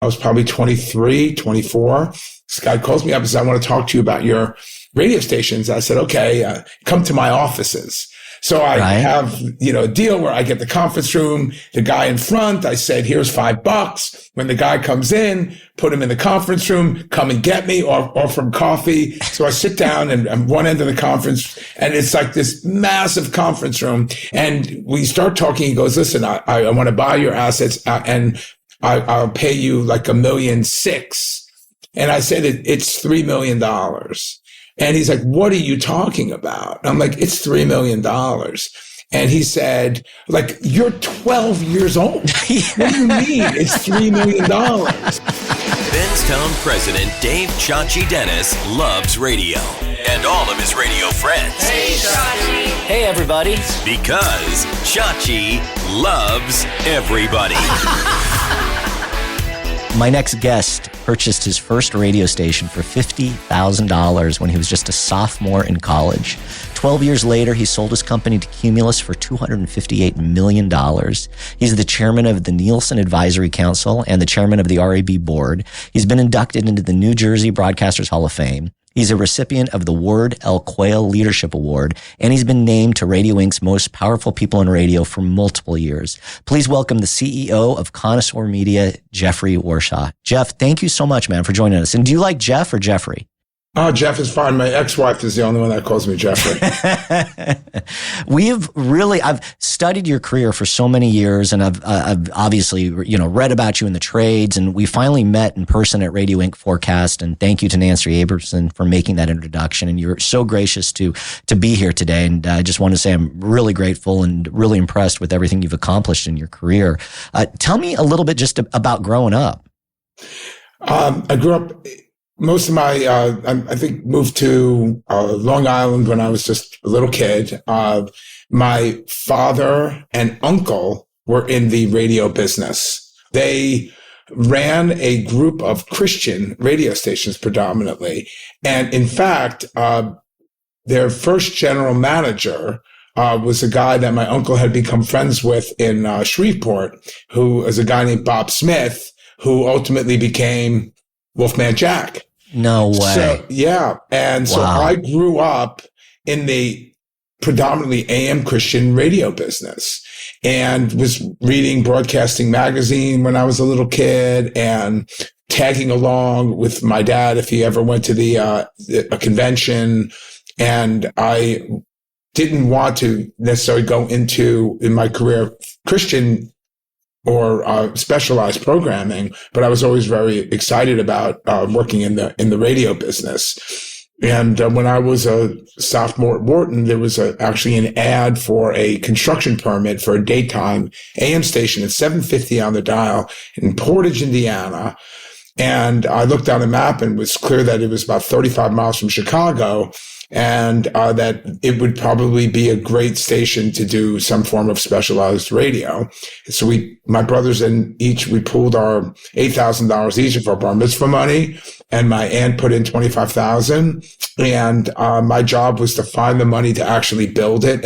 I was probably 23, 24. This guy calls me up and says, I want to talk to you about your radio stations. I said, okay, come to my offices. So I have, a deal where I get the conference room, the guy in front. I said, here's $5. When the guy comes in, put him in the conference room, come and get me or from coffee. So I sit down and I'm one end of the conference and it's like this massive conference room. And we start talking. He goes, listen, I want to buy your assets and I'll pay you like $1.6 million. And I said, it's $3 million. And he's like, what are you talking about? I'm like, it's $3 million. And he said, like, you're 12 years old. What do you mean? It's $3 million. Benztown president Dave Chachi Dennis loves radio and all of his radio friends. Hey, Chachi. Hey, everybody. Because Chachi loves everybody. My next guest purchased his first radio station for $50,000 when he was just a sophomore in college. 12 years later, he sold his company to Cumulus for $258 million. He's the chairman of the Nielsen Advisory Council and the chairman of the RAB board. He's been inducted into the New Jersey Broadcasters Hall of Fame. He's a recipient of the Ward L. Quayle Leadership Award, and he's been named to Radio Inc.'s Most Powerful People in Radio for multiple years. Please welcome the CEO of Connoisseur Media, Jeffrey Warshaw. Jeff, thank you so much, man, for joining us. And do you like Jeff or Jeffrey? Oh, Jeff is fine. My ex-wife is the only one that calls me Jeffrey. I've studied your career for so many years, and I've obviously, read about you in the trades, and we finally met in person at Radio Inc. Forecast, and thank you to Nancy Abramson for making that introduction, and you're so gracious to be here today, and I just want to say I'm really grateful and really impressed with everything you've accomplished in your career. Tell me a little bit just about growing up. I grew up... Most of my, I think, moved to Long Island when I was just a little kid. My father and uncle were in the radio business. They ran a group of Christian radio stations predominantly. And in fact, their first general manager was a guy that my uncle had become friends with in Shreveport, who is a guy named Bob Smith, who ultimately became Wolfman Jack. No way. So, yeah. And so I grew up in the predominantly AM Christian radio business and was reading Broadcasting Magazine when I was a little kid and tagging along with my dad if he ever went to a convention. And I didn't want to necessarily go into, in my career, Christian or specialized programming, but I was always very excited about working in the radio business. And when I was a sophomore at Wharton, there was actually an ad for a construction permit for a daytime AM station at 750 on the dial in Portage, Indiana. And I looked on a map and it was clear that it was about 35 miles from Chicago, and that it would probably be a great station to do some form of specialized radio. So my brothers and we pooled our $8,000 each of our bar mitzvah money, and my aunt put in $25,000. And my job was to find the money to actually build it.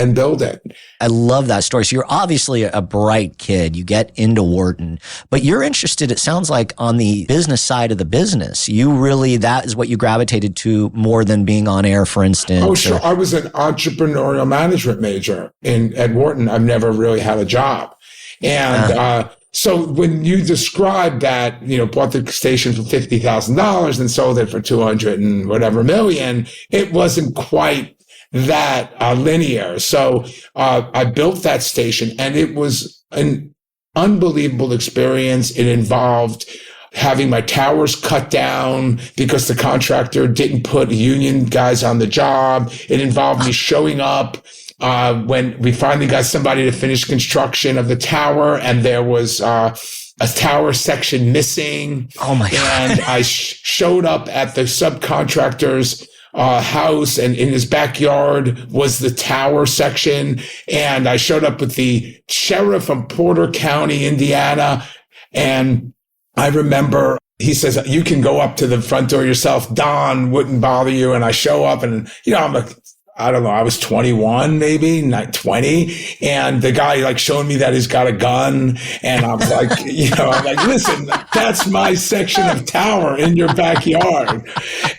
I love that story. So you're obviously a bright kid. You get into Wharton, but you're interested, it sounds like, on the business side of the business. That is what you gravitated to more than being on air, for instance. Oh, sure. I was an entrepreneurial management major at Wharton. I've never really had a job. And so when you described that, bought the station for $50,000 and sold it for 200 and whatever million, it wasn't quite that linear. So I built that station, and it was an unbelievable experience. It involved having my towers cut down because the contractor didn't put union guys on the job. It involved me showing up when we finally got somebody to finish construction of the tower, and there was a tower section missing. Oh my God. And I showed up at the subcontractor's house, and in his backyard was the tower section. And I showed up with the sheriff from Porter County, Indiana. And I remember he says, you can go up to the front door yourself. Don wouldn't bother you. And I show up, and, I'm I don't know, I was 21, maybe not 20. And the guy like showing me that he's got a gun. And I'm like, I'm like, listen, that's my section of tower in your backyard.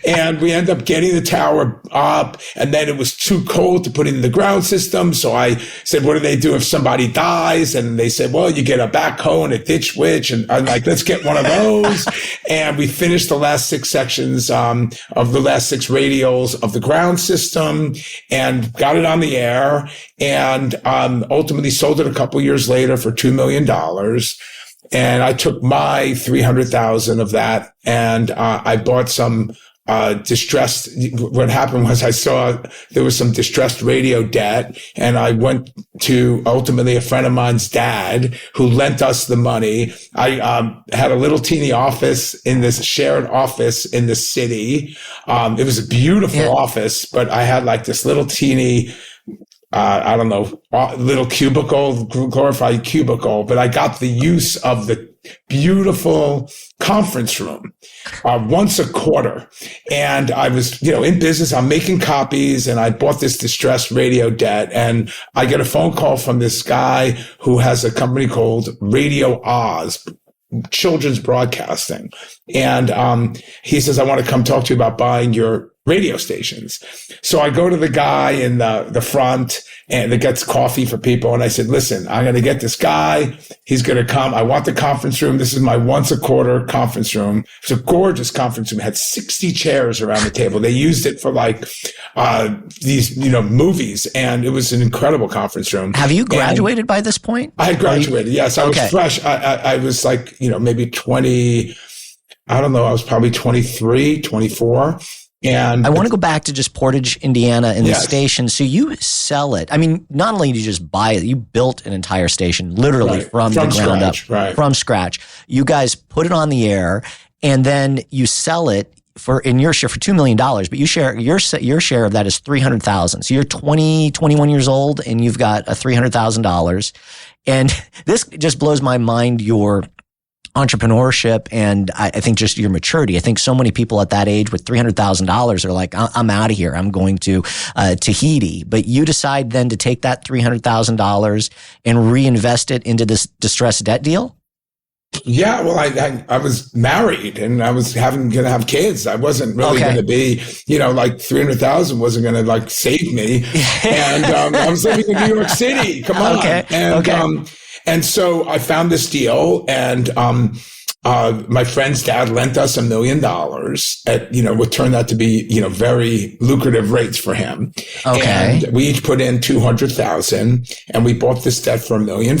And we end up getting the tower up. And then it was too cold to put in the ground system. So I said, what do they do if somebody dies? And they said, well, you get a backhoe and a ditch witch. And I'm like, let's get one of those. And we finished the last 6 sections, of the last 6 radials of the ground system, and got it on the air, and ultimately sold it a couple years later for $2 million. And I took my 300,000 of that, and I bought some distressed. What happened was I saw there was some distressed radio debt, and I went to ultimately a friend of mine's dad who lent us the money. I had a little teeny office in this shared office in the city. It was a beautiful office, but I had like this little teeny, I don't know, little cubicle, glorified cubicle, but I got the use of the beautiful conference room once a quarter. And I was, in business, I'm making copies, and I bought this distressed radio debt, and I get a phone call from this guy who has a company called Radio Oz, children's broadcasting. And he says, I want to come talk to you about buying your radio stations. So I go to the guy in the front, and that gets coffee for people. And I said, listen, I'm going to get this guy. He's going to come. I want the conference room. This is my once a quarter conference room. It's a gorgeous conference room. It had 60 chairs around the table. They used it for like, these, movies. And it was an incredible conference room. Have you graduated by this point? I had graduated. Yes. I was fresh. I was like, maybe 20, I don't know. I was probably 23, 24. And I want to go back to just Portage, Indiana, and the station. So you sell it. I mean, not only did you just buy it, you built an entire station literally from the ground up, from scratch. You guys put it on the air, and then you sell it in your share for $2 million, but you share your share of that is $300,000. So you're 20, 21 years old, and you've got a $300,000. And this just blows my mind, your entrepreneurship, and I think just your maturity. I think so many people at that age with $300,000 are like, I'm out of here. I'm going to Tahiti. But you decide then to take that $300,000 and reinvest it into this distressed debt deal? Yeah, well, I was married, and I was going to have kids. I wasn't really going to be, like 300,000 wasn't going to like save me. And I was living in New York City. Come on. And so I found this deal, and my friend's dad lent us $1 million at, what turned out to be, very lucrative rates for him. Okay. And we each put in 200,000, and we bought this debt for $1.4 million.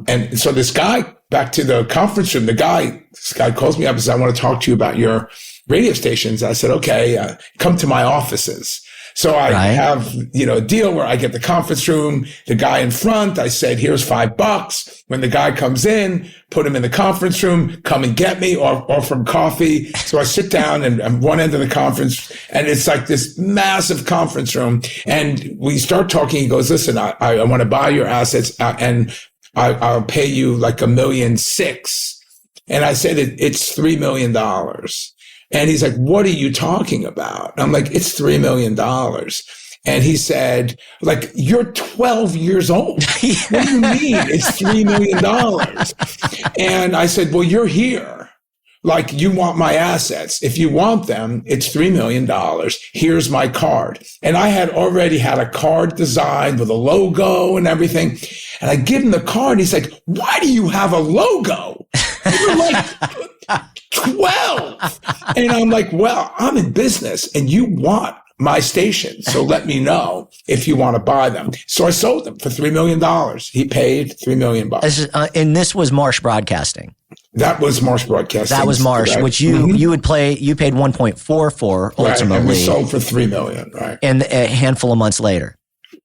And so this guy, back to the conference room, this guy calls me up and says, I want to talk to you about your radio stations. I said, okay, come to my offices. So I have, a deal where I get the conference room, the guy in front, I said, here's $5. When the guy comes in, put him in the conference room, come and get me or from coffee. So I sit down and I'm one end of the conference, and it's like this massive conference room. And we start talking. He goes, listen, I want to buy your assets, and I'll pay you like $1.6 million. And I said, it's $3 million. And he's like, what are you talking about? And I'm like, it's $3 million. And he said, like, you're 12 years old. What do you mean it's $3 million? And I said, well, you're here. Like, you want my assets. If you want them, it's $3 million. Here's my card. And I had already had a card designed with a logo and everything. And I give him the card. And he's like, why do you have a logo? You're like 12. And I'm like, well, I'm in business, and you want my station. So let me know if you want to buy them. So I sold them for $3 million. He paid $3 million. And this was Marsh Broadcasting. That was Marsh Broadcasting. That was Marsh, which you paid 1.4 for ultimately. And we sold for $3 million, right? And a handful of months later.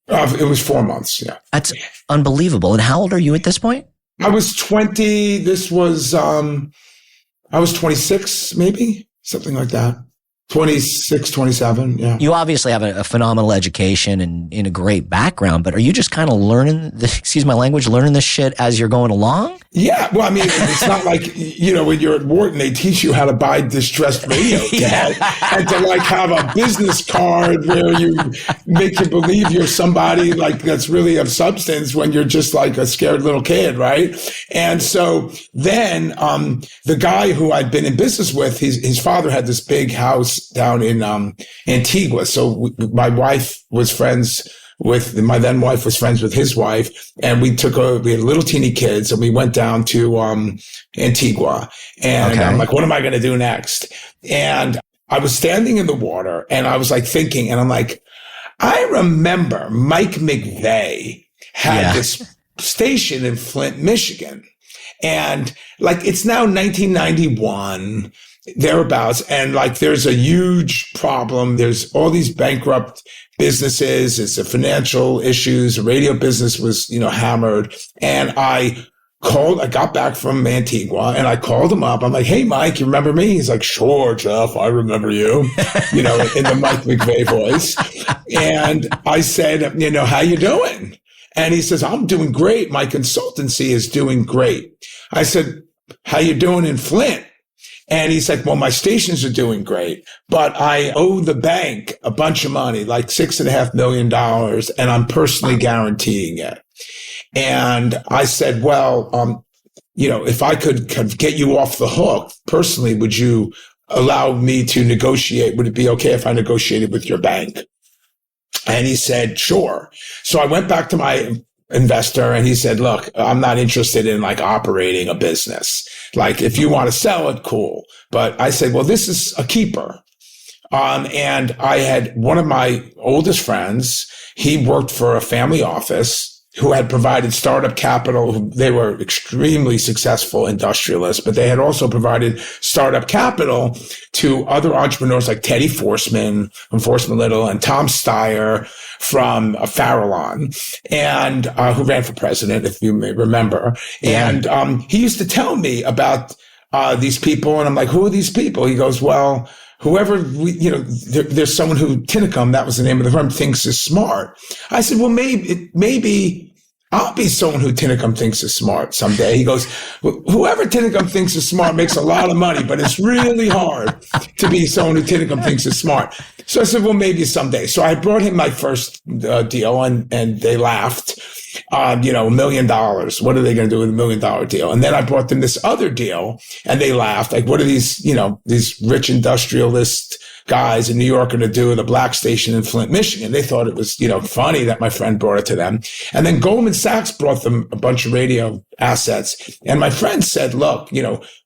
It was 4 months, yeah. That's unbelievable. And how old are you at this point? I was 20. I was 26, maybe, something like that. 26, 27. Yeah. You obviously have a phenomenal education and in a great background, but are you just kind of learning excuse my language, learning this shit as you're going along? Yeah. Well, I mean, it's not like, when you're at Wharton, they teach you how to buy distressed radio and to like have a business card where you make you believe you're somebody like that's really of substance when you're just like a scared little kid. Right. And so then, the guy who I'd been in business with, his father had this big house down in, Antigua. So my wife was friends with my then wife was friends with his wife, and we had little teeny kids, and we went down to Antigua, and I'm like, what am I going to do next? And I was standing in the water, and I was like thinking, and I'm like, I remember Mike McVeigh had this station in Flint, Michigan, and like it's now 1991. Thereabouts. And like, there's a huge problem. There's all these bankrupt businesses. It's the financial issues. The radio business was, hammered. And I got back from Antigua and I called him up. I'm like, hey, Mike, you remember me? He's like, sure, Jeff, I remember you, in the Mike McVeigh voice. And I said, how you doing? And he says, I'm doing great. My consultancy is doing great. I said, how you doing in Flint? And he's like, well, my stations are doing great, but I owe the bank a bunch of money, like $6.5 million, and I'm personally guaranteeing it. And I said, well, if I could get you off the hook personally, would you allow me to negotiate? Would it be okay if I negotiated with your bank? And he said, sure. So I went back to my investor and he said, look, I'm not interested in like operating a business. Like if you want to sell it, cool. But I said, well, this is a keeper. And I had one of my oldest friends. He worked for a family office who had provided startup capital. They were extremely successful industrialists, but they had also provided startup capital to other entrepreneurs like Teddy Forsman from Forsman Little and Tom Steyer from Farallon, and who ran for president, if you may remember. Yeah. And he used to tell me about these people, and I'm like, who are these people? He goes, well, whoever there's someone who Tinicum, that was the name of the firm, thinks is smart. I said, well, maybe I'll be someone who Tinicum thinks is smart someday. He goes, whoever Tinicum thinks is smart makes a lot of money, but it's really hard to be someone who Tinicum thinks is smart. So I said, well, maybe someday. So I brought him my first deal and they laughed. $1 million. What are they going to do with $1 million deal? And then I brought them this other deal and they laughed. Like, what are these, these rich industrialist guys in New York going to do with a black station in Flint, Michigan? They thought it was, funny that my friend brought it to them. And then Goldman Sachs brought them a bunch of radio assets. And my friend said, look,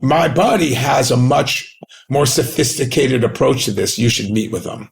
my buddy has a much more sophisticated approach to this. You should meet with them.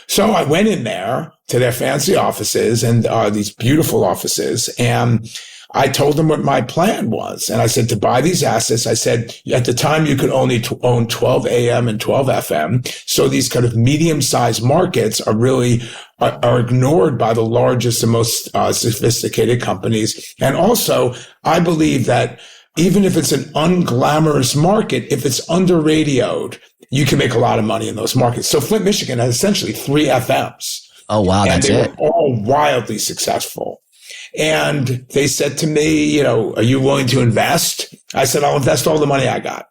So I went in there to their fancy offices and these beautiful offices, and I told them what my plan was. And I said, to buy these assets, I said, at the time you could only own 12 AM and 12 FM. So these kind of medium-sized markets are really are ignored by the largest and most sophisticated companies. And also, I believe that even if it's an unglamorous market, if it's under-radioed, you can make a lot of money in those markets. So Flint, Michigan has essentially 3 FMs. Oh, wow. And that's they it. were all wildly successful. And they said to me, are you willing to invest? I said, I'll invest all the money I got.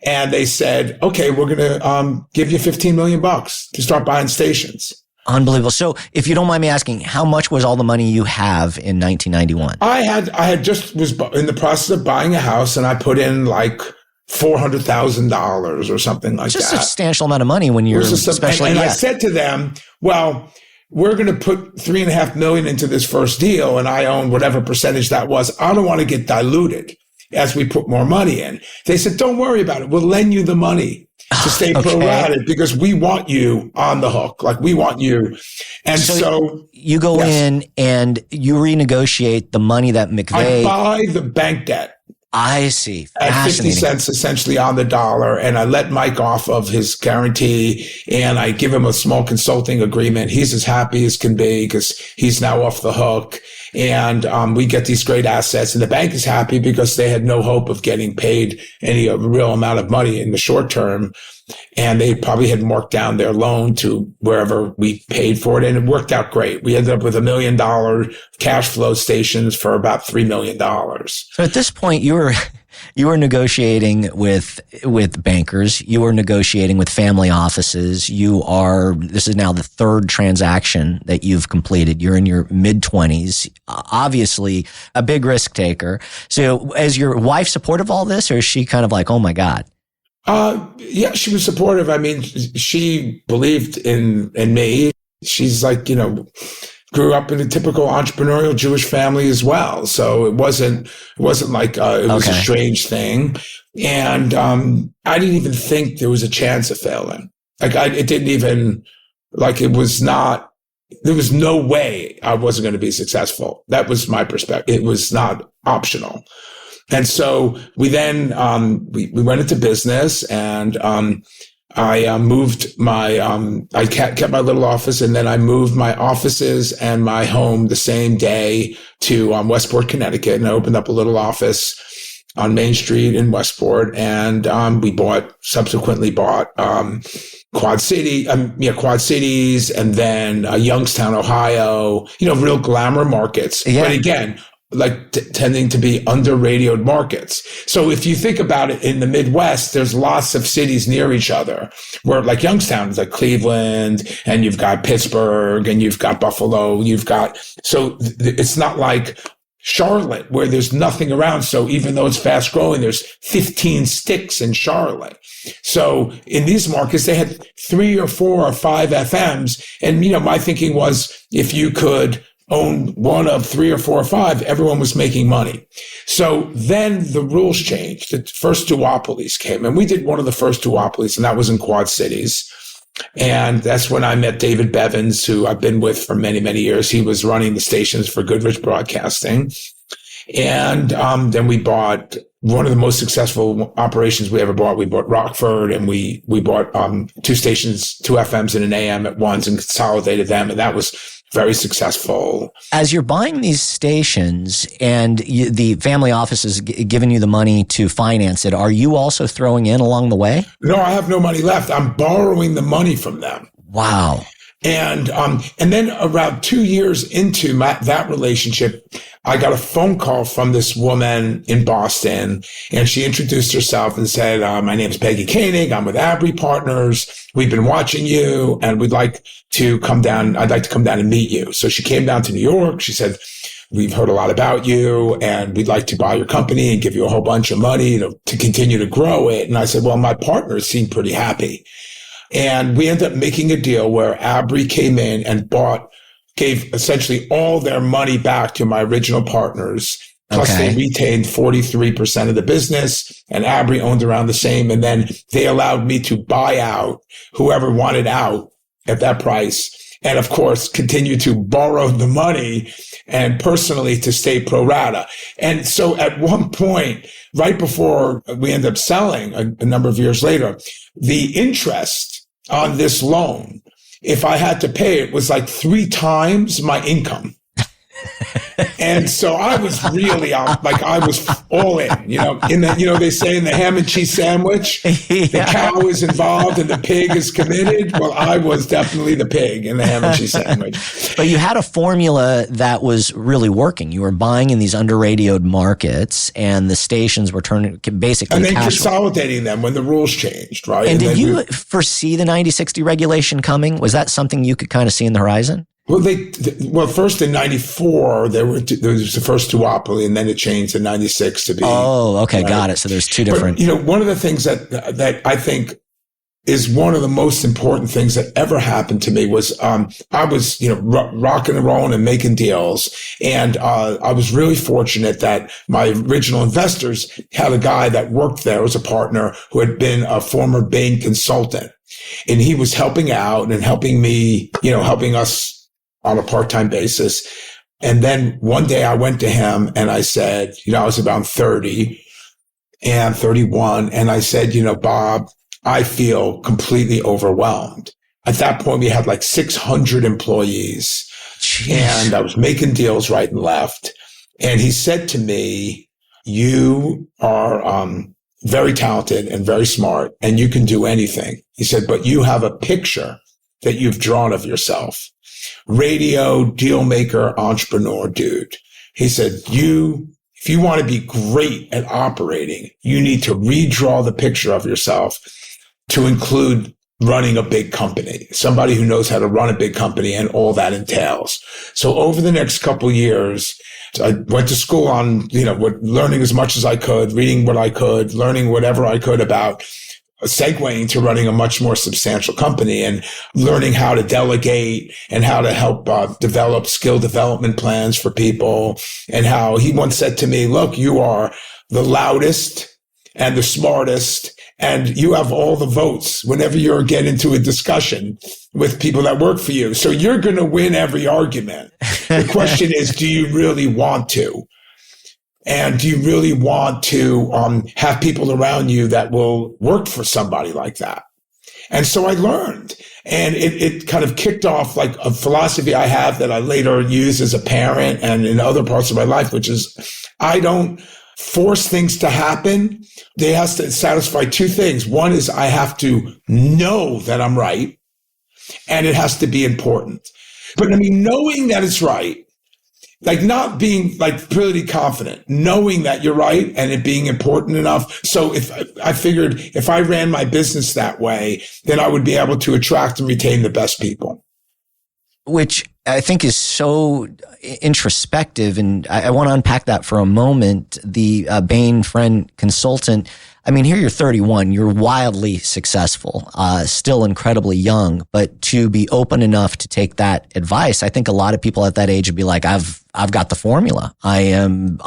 And they said, okay, we're going to give you $15 million to start buying stations. Unbelievable. So if you don't mind me asking, how much was all the money you have in 1991? I had just was in the process of buying a house, and I put in like $400,000 or something like that. It's just a substantial amount of money when you're especially. And I said to them, well, we're going to put $3.5 million into this first deal, and I own whatever percentage that was. I don't want to get diluted as we put more money in. They said, don't worry about it. We'll lend you the money to stay prorated because we want you on the hook. Like, we want you. And so you go in and you renegotiate the money that McVeigh. I buy the bank debt. I see. At 50 cents essentially on the dollar. And I let Mike off of his guarantee and I give him a small consulting agreement. He's as happy as can be because he's now off the hook. And we get these great assets, and the bank is happy because they had no hope of getting paid any real amount of money in the short term. And they probably had marked down their loan to wherever we paid for it. And it worked out great. We ended up with $1 million cash flow stations for about $3 million. So at this point, you were negotiating with bankers. You were negotiating with family offices. This is now the third transaction that you've completed. You're in your mid-20s, obviously a big risk taker. So is your wife supportive of all this, or is she kind of like, oh my God? Yeah, she was supportive. I mean, she believed in me. She's like, grew up in a typical entrepreneurial Jewish family as well. So it wasn't like, it was a strange thing. And, I didn't even think there was a chance of failing. Like there was no way I wasn't going to be successful. That was my perspective. It was not optional. And so we then, we went into business, and, I moved I kept my little office, and then I moved my offices and my home the same day to, Westport, Connecticut, and I opened up a little office on Main Street in Westport. And, we subsequently bought, Quad Cities, and then, Youngstown, Ohio, real glamour markets. Yeah. But again, like tending to be under-radioed markets. So if you think about it, in the Midwest, there's lots of cities near each other, where like Youngstown is like Cleveland, and you've got Pittsburgh, and you've got Buffalo, so it's not like Charlotte, where there's nothing around. So even though it's fast growing, there's 15 sticks in Charlotte. So in these markets, they had 3 or 4 or 5 FMs. And, my thinking was, if you could own one of 3 or 4 or 5, everyone was making money. So then the rules changed. The first duopolies came, and we did one of the first duopolies, and that was in Quad Cities. And that's when I met David Bevins, who I've been with for many, many years. He was running the stations for Goodrich Broadcasting. And then we bought one of the most successful operations we ever bought. We bought Rockford, and we bought 2 stations, 2 FMs and an AM at once, and consolidated them. And that was very successful. As you're buying these stations and the family office is giving you the money to finance it, are you also throwing in along the way? No, I have no money left. I'm borrowing the money from them. Wow. And then around 2 years into that relationship, I got a phone call from this woman in Boston, and she introduced herself and said, my name is Peggy Koenig. I'm with Abry Partners. We've been watching you, and we'd like to come down. I'd like to come down and meet you. So she came down to New York. She said, we've heard a lot about you, and we'd like to buy your company and give you a whole bunch of money to continue to grow it. And I said, well, my partners seem pretty happy. And we ended up making a deal where Abry came in and gave essentially all their money back to my original partners. Plus they retained 43% of the business, and Abry owned around the same. And then they allowed me to buy out whoever wanted out at that price. And of course, continue to borrow the money and personally to stay pro rata. And so at one point, right before we ended up selling a number of years later, the interest on this loan, if I had to pay it, was like 3 times my income. And so I was really I was all in, they say in the ham and cheese sandwich, the cow is involved and the pig is committed. Well, I was definitely the pig in the ham and cheese sandwich. But you had a formula that was really working. You were buying in these under-radioed markets, and the stations were turning basically and then consolidating them when the rules changed, right? And did you foresee the 90-60 regulation coming? Was that something you could kind of see in the horizon? Well, first in 94, there was the first duopoly, and then it changed in 96 to be. Oh, okay. Right? Got it. So there's 2 different. But, one of the things that I think is one of the most important things that ever happened to me was, I was, rocking and rolling and making deals. And, I was really fortunate that my original investors had a guy that worked there as a partner who had been a former Bain consultant, and he was helping out and helping me, helping us on a part-time basis. And then one day I went to him and I said, I was about 30 and 31. And I said, Bob, I feel completely overwhelmed. At that point, we had like 600 employees. Jeez. And I was making deals right and left. And he said to me, you are very talented and very smart, and you can do anything. He said, but you have a picture that you've drawn of yourself. Radio, deal maker, entrepreneur dude. He said, if you want to be great at operating, you need to redraw the picture of yourself to include running a big company, somebody who knows how to run a big company and all that entails. So over the next couple of years, I went to school on, learning as much as I could, reading what I could, learning whatever I could about segueing to running a much more substantial company and learning how to delegate and how to help develop skill development plans for people. And how he once said to me, look, you are the loudest and the smartest, and you have all the votes whenever you get into a discussion with people that work for you. So you're going to win every argument. The question is, do you really want to? And do you really want to have people around you that will work for somebody like that? And so I learned, and it kind of kicked off like a philosophy I have that I later use as a parent and in other parts of my life, which is I don't force things to happen. They have to satisfy two things. One is I have to know that I'm right, and it has to be important. But knowing that it's right, like not being like pretty confident, knowing that you're right and it being important enough. So if I figured if I ran my business that way, then I would be able to attract and retain the best people. Which I think is so introspective. And I want to unpack that for a moment. The Bain Friend consultant, here you're 31, you're wildly successful, still incredibly young, but to be open enough to take that advice, I think a lot of people at that age would be like, I've got the formula. I'm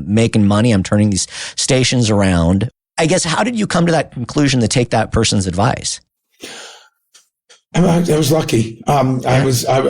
making money. I'm turning these stations around. I guess, how did you come to that conclusion to take that person's advice? I was lucky. I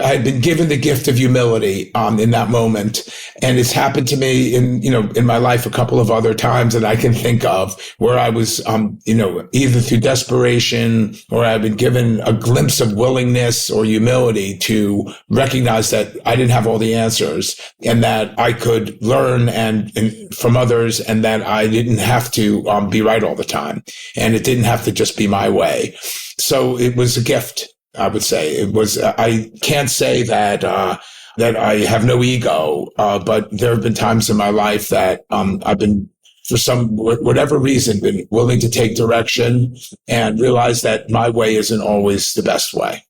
had been given the gift of humility, in that moment. And it's happened to me in my life a couple of other times that I can think of where I was, either through desperation or I've been given a glimpse of willingness or humility to recognize that I didn't have all the answers and that I could learn and from others and that I didn't have to, be right all the time. And it didn't have to just be my way. So it was a gift, I would say. It was, I can't say that I have no ego, but there have been times in my life that I've been, for whatever reason, been willing to take direction and realize that my way isn't always the best way.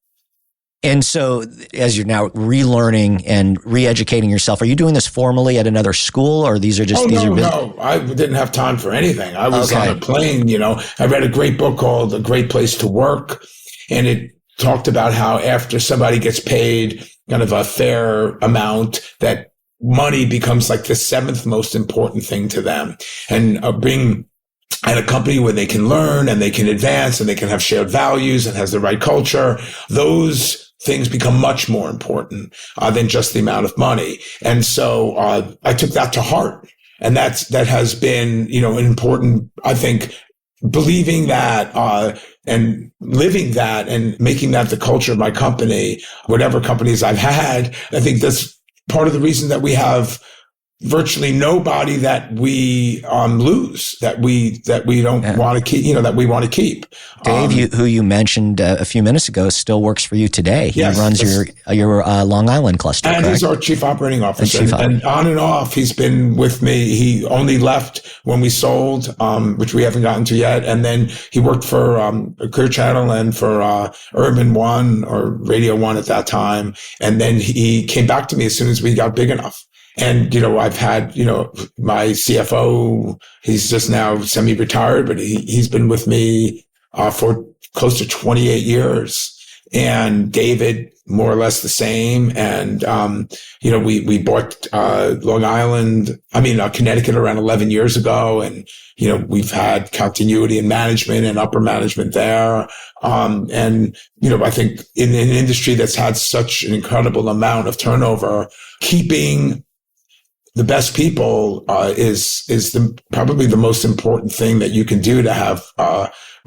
And so as you're now relearning and re-educating yourself, are you doing this formally at another school, or these are just... No, I didn't have time for anything. I was on a plane, I read a great book called A Great Place to Work, and it talked about how after somebody gets paid kind of a fair amount, that money becomes like the seventh most important thing to them. And being at a company where they can learn and they can advance and they can have shared values and has the right culture, those things become much more important than just the amount of money. And so I took that to heart. And that has been, an important, I think, believing that and living that and making that the culture of my company, whatever companies I've had. I think that's part of the reason that we have virtually nobody that we lose, that we don't want to keep, that we want to keep. Dave, who you mentioned a few minutes ago, still works for you today. He runs your Long Island cluster, and correct? He's our chief operating officer. And on and off, he's been with me. He only left when we sold, which we haven't gotten to yet. And then he worked for Clear Channel and for Urban One or Radio One at that time. And then he came back to me as soon as we got big enough. And, I've had, my CFO, he's just now semi-retired, but he's been with me for close to 28 years. And David, more or less the same. And, we bought Connecticut around 11 years ago. And, we've had continuity in management and upper management there. I think in an industry that's had such an incredible amount of turnover, keeping the best people is probably the most important thing that you can do to have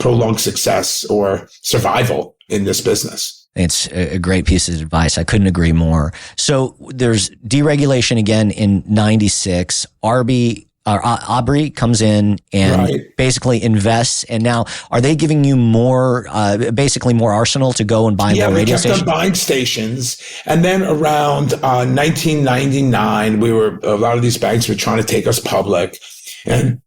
prolonged success or survival in this business. It's a great piece of advice. I couldn't agree more. So there's deregulation again in 96. Aubrey comes in and basically invests. And now are they giving you more, basically more arsenal to go and buy more radio stations? Yeah, we kept on buying stations. And then around 1999, a lot of these banks were trying to take us public. And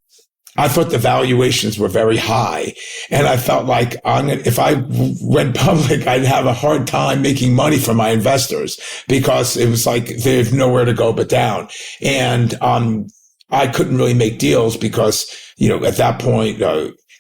I thought the valuations were very high. And I felt like if I went public, I'd have a hard time making money for my investors because it was like there's nowhere to go but down. And I couldn't really make deals because, at that point,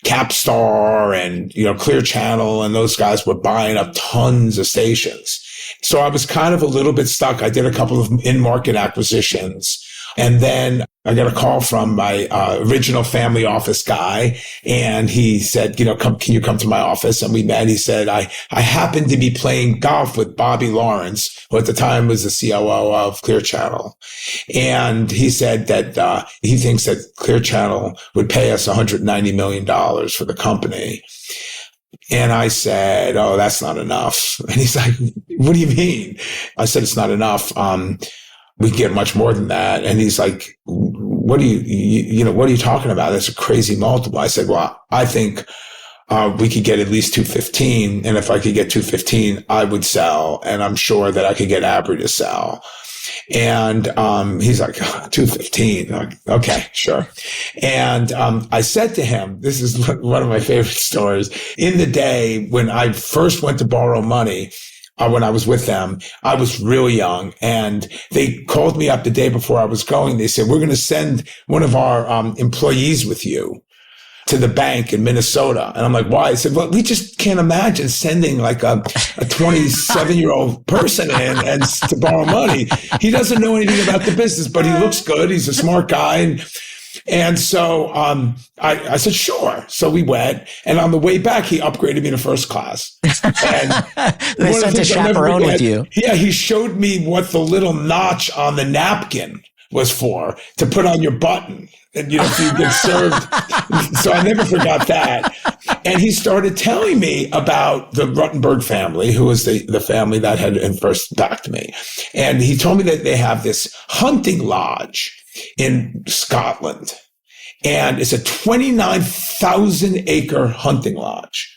Capstar and, Clear Channel and those guys were buying up tons of stations. So I was kind of a little bit stuck. I did a couple of in-market acquisitions. And then I got a call from my original family office guy, and he said, can you come to my office? And we met. He said, I happened to be playing golf with Bobby Lawrence, who at the time was the COO of Clear Channel. And he said that he thinks that Clear Channel would pay us $190 million for the company. And I said, oh, that's not enough. And he's like, what do you mean? I said, it's not enough. We get much more than that. And he's like, what are you talking about? That's a crazy multiple. I said, well, I think, we could get at least 215. And if I could get 215, I would sell. And I'm sure that I could get Aubrey to sell. And, he's like, 215. Like, okay, sure. And, I said to him, this is one of my favorite stories. In the day when I first went to borrow money, when I was with them, I was really young, and they called me up the day before I was going. They said, we're going to send one of our employees with you to the bank in Minnesota. And I'm like, why? I said, well, we just can't imagine sending like a 27-year-old person in and to borrow money. He doesn't know anything about the business, but he looks good. He's a smart guy. And so I said, sure. So we went. And on the way back, he upgraded me to first class. And they sent a chaperone with you. Yeah, he showed me what the little notch on the napkin was for, to put on your button. And, so you get served. So I never forgot that. And he started telling me about the Ruttenberg family, who was the family that had first backed me. And he told me that they have this hunting lodge in Scotland. And it's a 29,000 acre hunting lodge.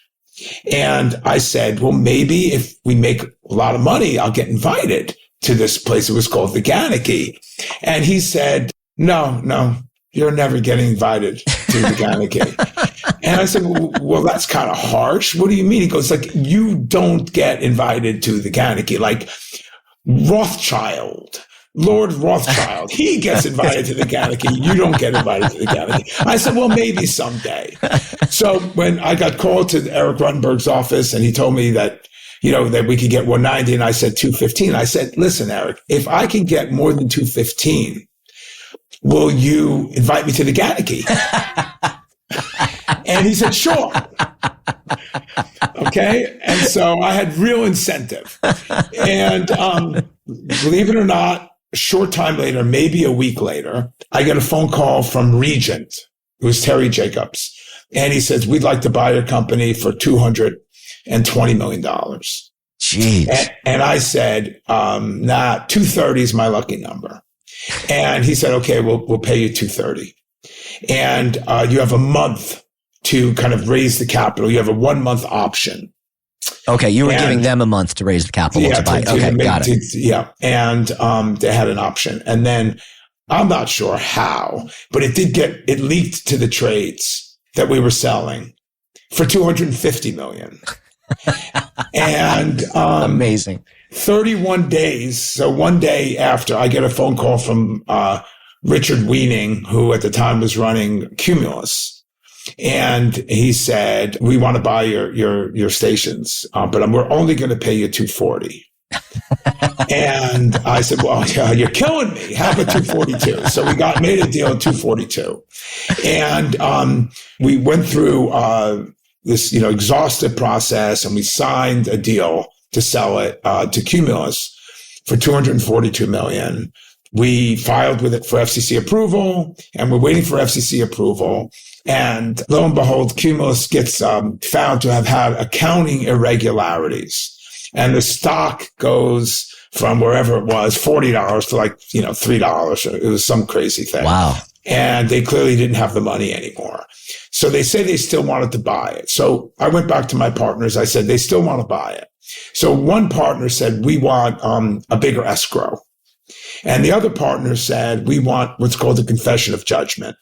And I said, well, maybe if we make a lot of money, I'll get invited to this place. It was called the Gannicke. And he said, no, you're never getting invited to the Gannicke. And I said, well, that's kind of harsh. What do you mean? He goes, like, you don't get invited to the Gannicke. Like Lord Rothschild, he gets invited to the Gannicke. You don't get invited to the Gannicke. I said, well, maybe someday. So when I got called to Eric Ruttenberg's office and he told me that, that we could get 190 and I said 215, I said, listen, Eric, if I can get more than 215, will you invite me to the Gannicke? And he said, sure. Okay. And so I had real incentive. And believe it or not, a short time later, maybe a week later, I get a phone call from Regent, who was Terry Jacobs. And he says, we'd like to buy your company for $220 million. Jeez. And I said, nah, 230 is my lucky number. And he said, okay, we'll pay you 230. And you have a month to kind of raise the capital. You have a 1 month option. Okay, you were giving them a month to raise the capital to buy. Okay, got it. Yeah, and they had an option. And then I'm not sure how, but it leaked to the trades that we were selling for $250 million. And amazing. 31 days. So one day after, I get a phone call from Richard Weening, who at the time was running Cumulus. And he said, we want to buy your stations, but we're only going to pay you $240. And I said, well, you're killing me. How about $242? So we made a deal at $242. And we went through this, exhaustive process, and we signed a deal to sell it to Cumulus for $242 million. We filed with it for FCC approval, and we're waiting for FCC approval. And lo and behold, Cumulus gets found to have had accounting irregularities. and the stock goes from wherever it was, $40 to like, $3. It was some crazy thing. Wow. And they clearly didn't have the money anymore. So they say they still wanted to buy it. So I went back to my partners. I said, they still want to buy it. So one partner said, we want a bigger escrow. And the other partner said, we want what's called a confession of judgment.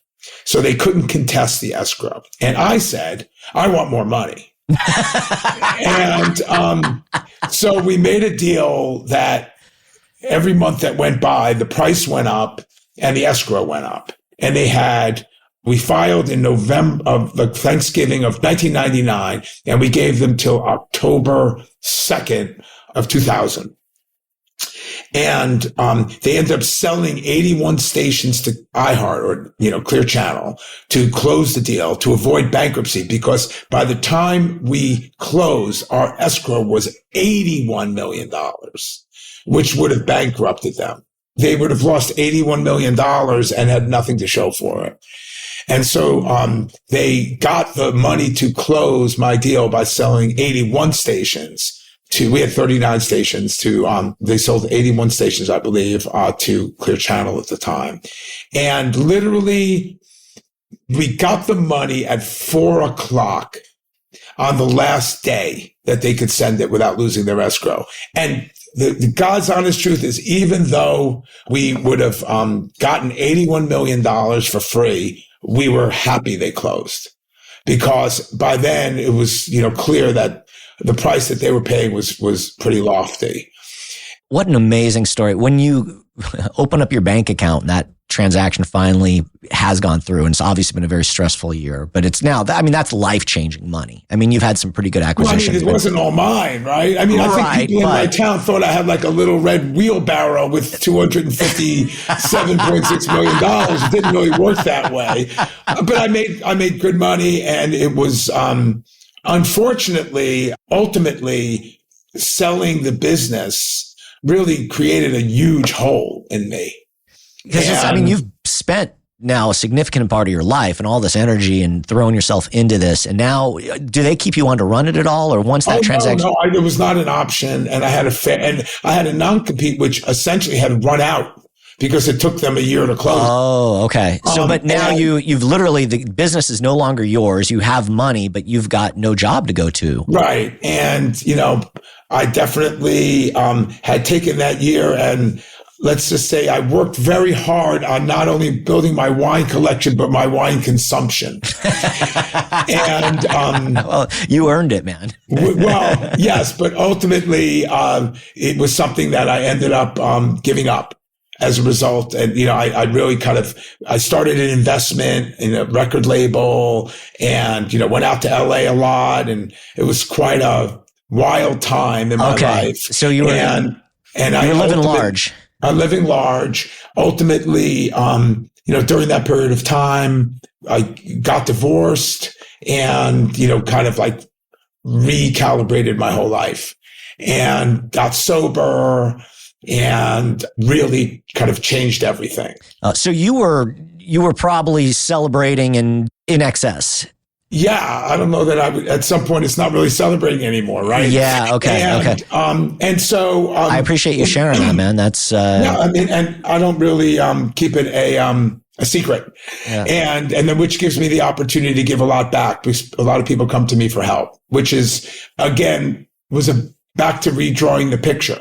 So they couldn't contest the escrow. And I said, I want more money. And so we made a deal that every month that went by, the price went up and the escrow went up. And we filed in November of the Thanksgiving of 1999, and we gave them till October 2nd of 2000. And they ended up selling 81 stations to iHeart or, Clear Channel to close the deal, to avoid bankruptcy, because by the time we closed, our escrow was $81 million, which would have bankrupted them. They would have lost $81 million and had nothing to show for it. And so they got the money to close my deal by selling 81 stations. We had 39 stations they sold 81 stations, I believe, to Clear Channel at the time. And literally, we got the money at 4:00 on the last day that they could send it without losing their escrow. And the God's honest truth is, even though we would have gotten $81 million for free, we were happy they closed, because by then it was, clear that the price that they were paying was pretty lofty. What an amazing story. When you open up your bank account and that transaction finally has gone through, and it's obviously been a very stressful year, but it's now, that's life-changing money. You've had some pretty good acquisitions. Well, it wasn't all mine, right? I think people in my town thought I had like a little red wheelbarrow with $257.6 million. It didn't really work that way. But I made good money, and it was, unfortunately, ultimately, selling the business really created a huge hole in me. Because you've spent now a significant part of your life and all this energy and throwing yourself into this. And now, do they keep you on to run it at all? Or once that transaction? No, it was not an option. And I had a non-compete, which essentially had run out because it took them a year to close. Oh, okay. So, but now you've literally, the business is no longer yours. You have money, but you've got no job to go to. Right. And, I definitely had taken that year, and let's just say I worked very hard on not only building my wine collection, but my wine consumption. And well, you earned it, man. Well, yes, but ultimately it was something that I ended up giving up as a result. And, I really I started an investment in a record label, and, went out to LA a lot, and it was quite a wild time in my life. So you were, and you're living large. I'm living large. Ultimately, during that period of time, I got divorced and, recalibrated my whole life and got sober and really kind of changed everything. So you were probably celebrating in excess. Yeah, I don't know that at some point it's not really celebrating anymore, right? Yeah, okay. And so I appreciate you sharing that, man. That's and I don't really keep it a secret. Yeah. And then which gives me the opportunity to give a lot back, because a lot of people come to me for help, which is again back to redrawing the picture.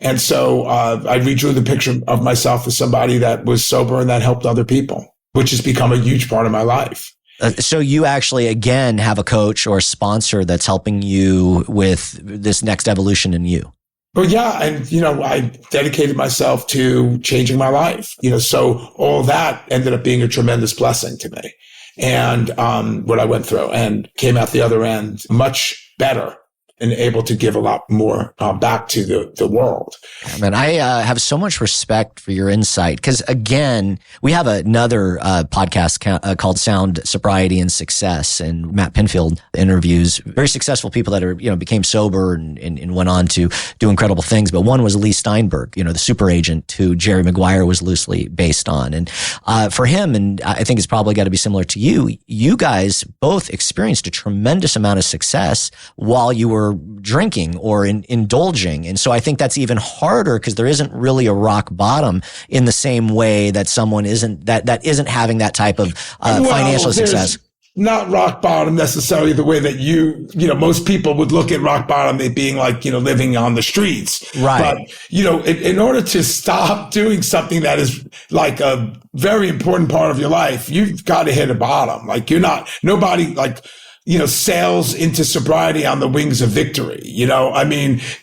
And so I redrew the picture of myself as somebody that was sober and that helped other people, which has become a huge part of my life. So you actually, again, have a coach or a sponsor that's helping you with this next evolution in you. Well, yeah. And, I dedicated myself to changing my life, so all that ended up being a tremendous blessing to me, and what I went through, and came out the other end much better and able to give a lot more back to the world. Man, I have so much respect for your insight, because again, we have another podcast called Sound, Sobriety, and Success, and Matt Pinfield interviews very successful people that are became sober and went on to do incredible things. But one was Lee Steinberg, the super agent who Jerry Maguire was loosely based on, and for him, and I think it's probably got to be similar to you. You guys both experienced a tremendous amount of success while you were for drinking or indulging. And so I think that's even harder because there isn't really a rock bottom in the same way that someone isn't having that type of financial success. Not rock bottom necessarily the way that most people would look at rock bottom, it being like, living on the streets. Right. But, in order to stop doing something that is like a very important part of your life, you've got to hit a bottom. Like nobody sails into sobriety on the wings of victory.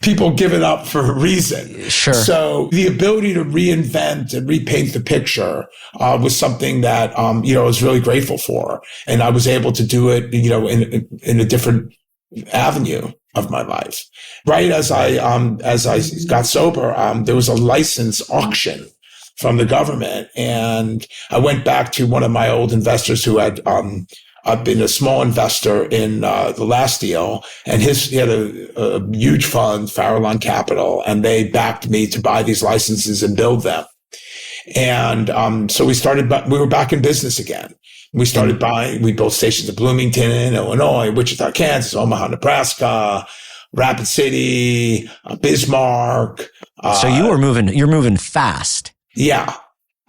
People give it up for a reason. Sure. So the ability to reinvent and repaint the picture was something that, I was really grateful for. And I was able to do it, in a different avenue of my life. Right as I got sober, there was a license auction from the government. And I went back to one of my old investors who had, I've been a small investor in the last deal, and he had a huge fund, Farallon Capital, and they backed me to buy these licenses and build them. And so we were back in business again. We started we built stations in Bloomington, Illinois, Wichita, Kansas, Omaha, Nebraska, Rapid City, Bismarck. So you're moving fast. Yeah.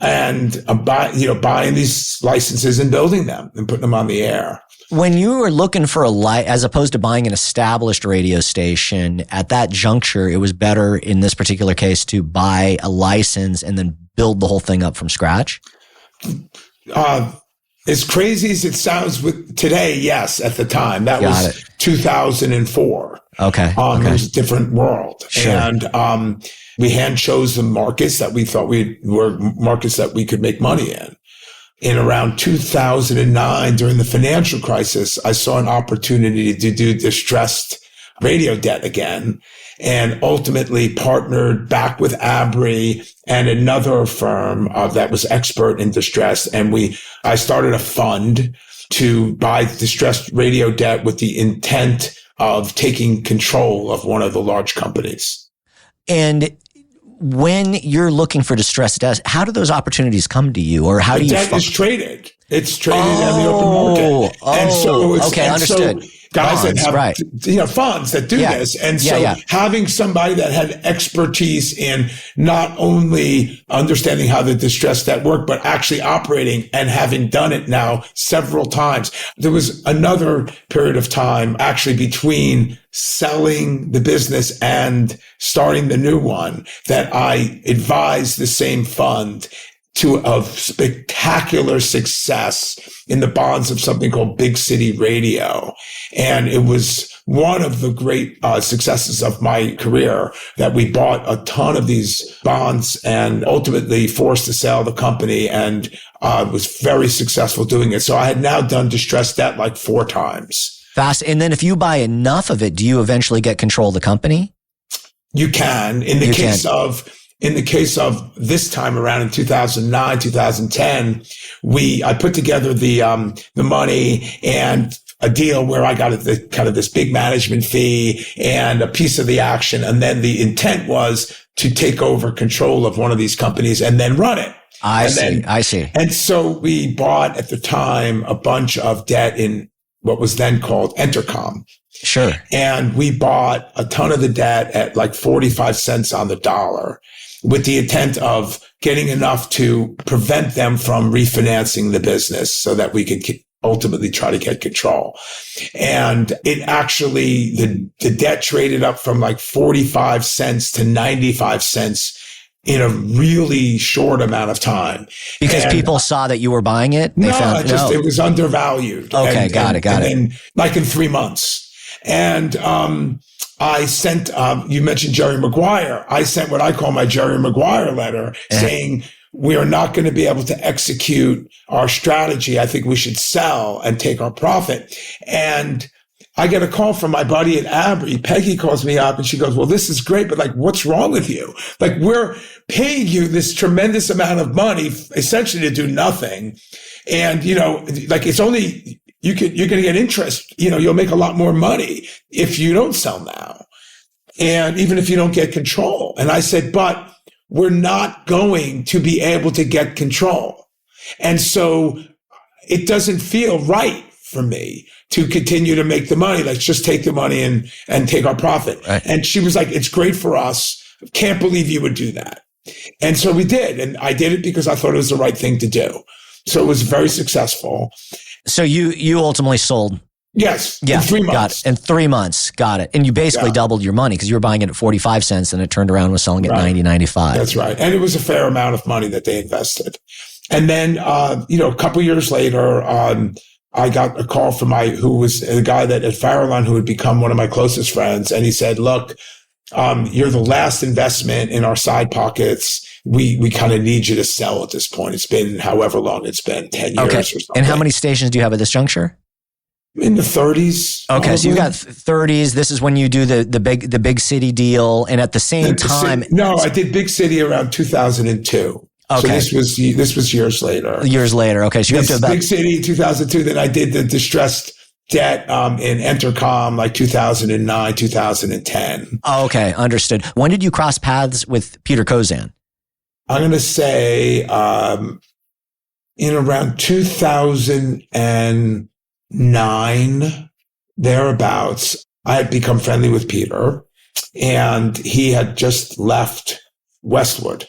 And buying these licenses and building them and putting them on the air. When you were looking for as opposed to buying an established radio station, at that juncture, it was better in this particular case to buy a license and then build the whole thing up from scratch? As crazy as it sounds today, yes, at the time. That was 2004. Okay. It was a different world. Sure. And we hand chose the markets that we thought were markets that we could make money in. In around 2009, during the financial crisis, I saw an opportunity to do distressed radio debt again, and ultimately partnered back with Abry and another firm that was expert in distress. And I started a fund to buy distressed radio debt with the intent of taking control of one of the large companies. And when you're looking for distressed debt, how do those opportunities come to you, or how do you? Debt is traded. It's traded in the open market, and so understood. Guys Bonds, that have funds that do this, and so having somebody that had expertise in not only understanding how the distressed debt worked, but actually operating and having done it now several times. There was another period of time actually between selling the business and starting the new one that I advised the same fund to a spectacular success in the bonds of something called Big City Radio. And it was one of the great successes of my career that we bought a ton of these bonds and ultimately forced to sell the company, and was very successful doing it. So I had now done distressed debt like 4 times. Fast. And then if you buy enough of it, do you eventually get control of the company? You can. In the case of this time around in 2009, 2010, I put together the money and a deal where I got this big management fee and a piece of the action. And then the intent was to take over control of one of these companies and then run it. I see. And so we bought at the time a bunch of debt in what was then called Entercom. Sure. And we bought a ton of the debt at like 45 cents on the dollar, with the intent of getting enough to prevent them from refinancing the business so that we could ultimately try to get control. And it actually, the debt traded up from like 45 cents to 95 cents in a really short amount of time. Because people saw that you were buying it? It was undervalued. Okay, got it. And like in 3 months. And, I sent, you mentioned Jerry Maguire. I sent what I call my Jerry Maguire letter saying, we are not going to be able to execute our strategy. I think we should sell and take our profit. And I get a call from my buddy at Abry. Peggy calls me up and she goes, well, this is great, but like, what's wrong with you? Like, we're paying you this tremendous amount of money essentially to do nothing. And, like it's only, you're going to get interest. You'll make a lot more money if you don't sell now. And even if you don't get control. And I said, but we're not going to be able to get control. And so it doesn't feel right for me to continue to make the money. Like, just take the money and take our profit. Right. And she was like, it's great for us. Can't believe you would do that. And so we did. And I did it because I thought it was the right thing to do. So it was very successful. So you ultimately sold. Yes. Yeah. In 3 months. Got it. In 3 months. Got it. And you basically doubled your money because you were buying it at 45 cents and it turned around and was selling at 90.95. That's right. And it was a fair amount of money that they invested. And then, a couple years later, I got a call from who was a guy that at Farallon who had become one of my closest friends. And he said, look, you're the last investment in our side pockets. We kind of need you to sell at this point. It's been however long it's been, 10 years or something. And how many stations do you have at this juncture? In the 30s. Okay, probably. so you got 30s. This is when you do the big city deal, and at the same time, I did Big City around 2002. Okay, so this was years later. Years later. Okay, so you have to about Big City in 2002. Then I did the distressed debt in Entercom like 2009, 2010. Oh, okay, understood. When did you cross paths with Peter Kozan? I'm going to say in around 2009, thereabouts. I had become friendly with Peter, and he had just left Westwood,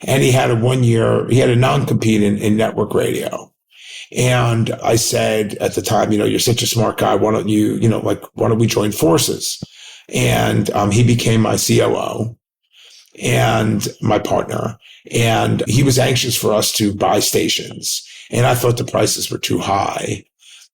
and he had a non-compete in network radio. And I said at the time, you're such a smart guy. Why don't you, why don't we join forces? And he became my COO and my partner. And he was anxious for us to buy stations. And I thought the prices were too high.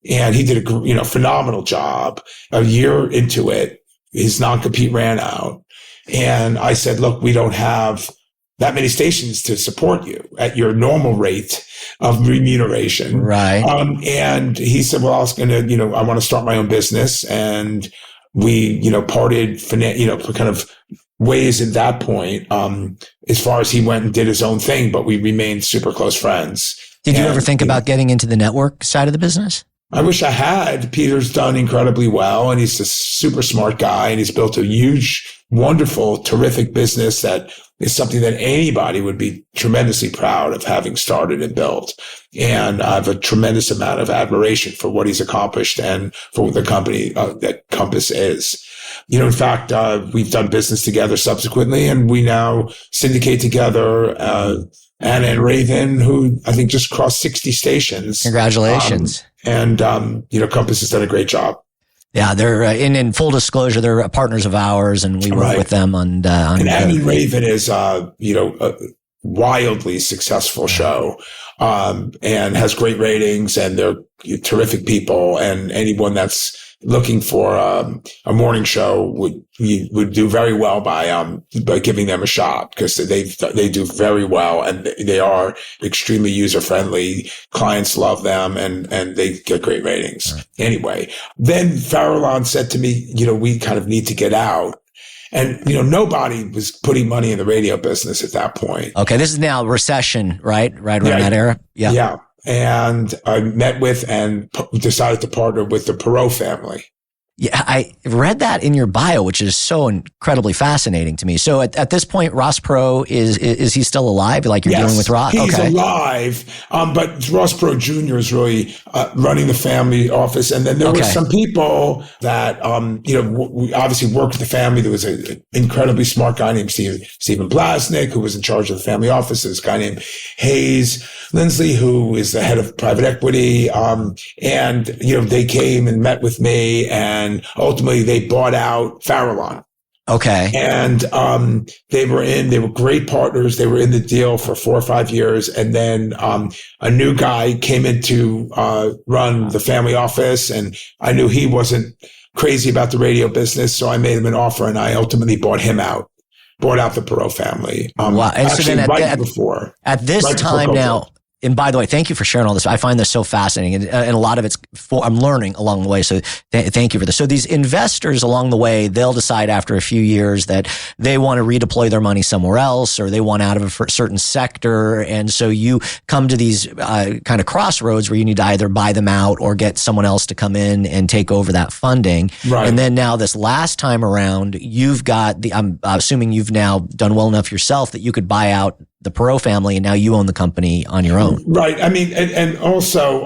And he did a phenomenal job. A year into it, his non-compete ran out. And I said, look, we don't have that many stations to support you at your normal rate of remuneration. Right. And he said, well, I was going to, I want to start my own business. And we, parted, kind of ways at that point, as far as he went and did his own thing, but we remained super close friends. Did you ever think about getting into the network side of the business? I wish I had. Peter's done incredibly well, and he's a super smart guy, and he's built a huge, wonderful, terrific business that is something that anybody would be tremendously proud of having started and built. And I have a tremendous amount of admiration for what he's accomplished and for the company that Compass is. In fact, we've done business together subsequently, and we now syndicate together Anna and Raven, who I think just crossed 60 stations. Congratulations. Compass has done a great job. Yeah, they're in full disclosure, they're partners of ours, and we work with them on. And Anna and Raven is a wildly successful show, and has great ratings, and they're terrific people. And anyone that's looking for a morning show would do very well by giving them a shot, because they do very well, and they are extremely user friendly. Clients love them, and they get great ratings. Right. Anyway, then Farallon said to me, we kind of need to get out. And, nobody was putting money in the radio business at that point. Okay. This is now recession, right? Right around that era. Yeah. Yeah. And I met with and decided to partner with the Perot family. Yeah, I read that in your bio, which is so incredibly fascinating to me. So at this point, Ross Perot, is he still alive? Like you're dealing with Ross? He's alive. But Ross Perot Jr. is really running the family office. And then there were some people that, we obviously worked with the family. There was an incredibly smart guy named Stephen Blasnick, who was in charge of the family office. There's a guy named Hayes Lindsley, who is the head of private equity. And they came and met with me, and ultimately they bought out Farallon. Okay. And they were great partners. They were in the deal for 4 or 5 years. And then a new guy came in to run the family office, and I knew he wasn't crazy about the radio business, so I made him an offer, and I ultimately bought out the Perot family. Wow. And actually, so then at this time now, and by the way, thank you for sharing all this. I find this so fascinating, and a lot of I'm learning along the way. So thank you for this. So these investors along the way, they'll decide after a few years that they want to redeploy their money somewhere else, or they want out of a certain sector. And so you come to these kind of crossroads where you need to either buy them out or get someone else to come in and take over that funding. Right. And then now this last time around, you've got I'm assuming you've now done well enough yourself that you could buy out the Perot family, and now you own the company on your own. Right. I mean, and also,